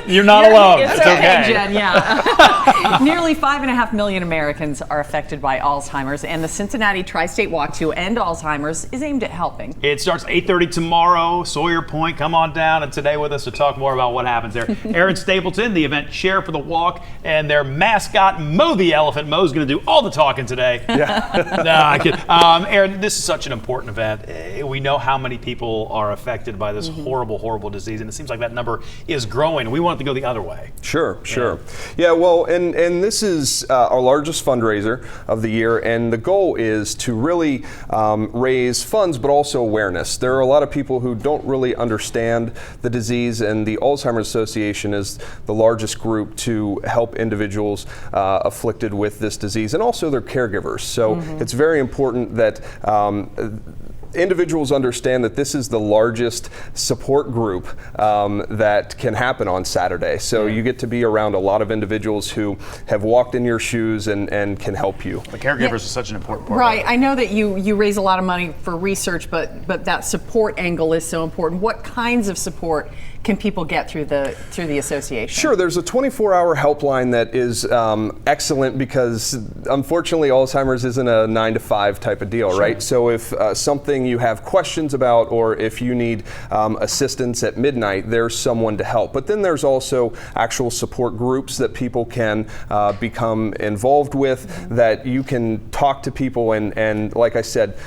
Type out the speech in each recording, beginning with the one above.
You're not alone. It's okay. Jen, yeah. Nearly 5.5 million Americans are affected by Alzheimer's, and the Cincinnati Tri-State Walk to End Alzheimer's is aimed at helping. It starts 8:30 tomorrow. Sawyer Point, come on down, and today with us to talk more about what happens there. Aaron Stapleton, the event chair for the walk, and their mascot, Moe the Elephant. Moe's going to do all the talking today. Yeah. No, I kid. Aaron, this is such an important event. We know how many people are affected by this horrible, horrible disease, and it seems like that number is growing. We want it to go the other way. Sure. Yeah, well, and this is our largest fundraiser of the year, and the goal is to really raise funds, but also awareness. There are a lot of people who don't really understand the disease, and the Alzheimers Association is the largest group to help individuals afflicted with this disease, and also their caregivers. So it's very important that individuals understand that this is the largest support group that can happen on Saturday. So you get to be around a lot of individuals who have walked in your shoes and can help you. The caregivers is such an important part. Right. I know that you raise a lot of money for research, but that support angle is so important. What kinds of support can people get through the association? Sure, there's a 24-hour helpline that is excellent because unfortunately Alzheimer's isn't a 9 to 5 type of deal, right? So if something you have questions about, or if you need assistance at midnight, there's someone to help. But then there's also actual support groups that people can become involved with, that you can talk to people and like I said,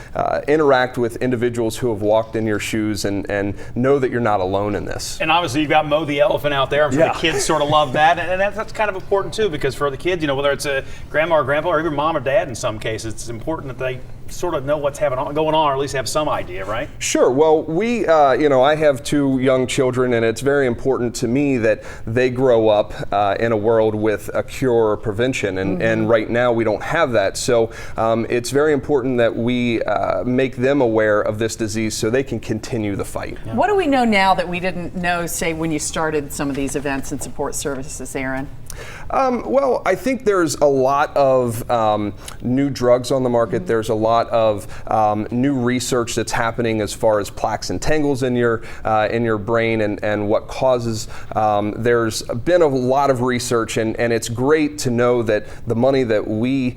interact with individuals who have walked in your shoes and know that you're not alone in this. And obviously you've got Moe the Elephant out there. I'm sure the kids sort of love that. And that's kind of important too, because for the kids, whether it's a grandma or grandpa or even mom or dad in some cases, it's important that they sort of know what's going on, or at least have some idea, right? Sure. Well, we, I have 2 young children, and it's very important to me that they grow up in a world with a cure or prevention, and right now we don't have that. So it's very important that we make them aware of this disease so they can continue the fight. Yeah. What do we know now that we didn't know, say, when you started some of these events and support services, Aaron? Well, I think there's a lot of new drugs on the market. There's a lot of new research that's happening as far as plaques and tangles in your brain and what causes. There's been a lot of research, and it's great to know that the money that we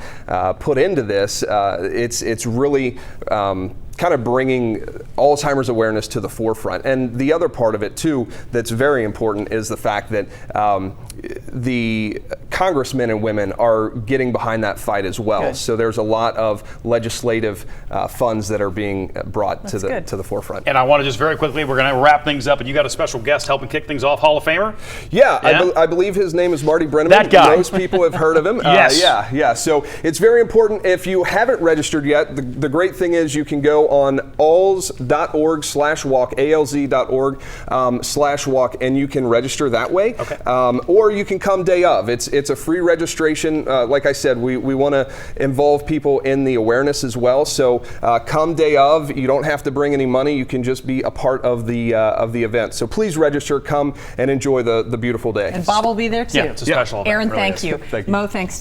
put into this, it's really kind of bringing Alzheimer's awareness to the forefront. And the other part of it too that's very important is the fact that the congressmen and women are getting behind that fight as well. Good. So there's a lot of legislative funds that are being brought to the forefront. And I want to just very quickly, we're going to wrap things up, and you got a special guest helping kick things off, Hall of Famer? Yeah, I believe his name is Marty Brenneman. That guy. Most people have heard of him. Yes. Yeah. So it's very important. If you haven't registered yet, the great thing is you can go on alz.org/walk, alz.org/walk, and you can register that way. Okay. Or you can come day of. It's a free registration. Like I said, we want to involve people in the awareness as well. So come day of. You don't have to bring any money. You can just be a part of the event. So please register. Come and enjoy the beautiful day. And Bob will be there too. Yeah, it's a special event. Aaron, really thank you. Thank you. Moe, thanks.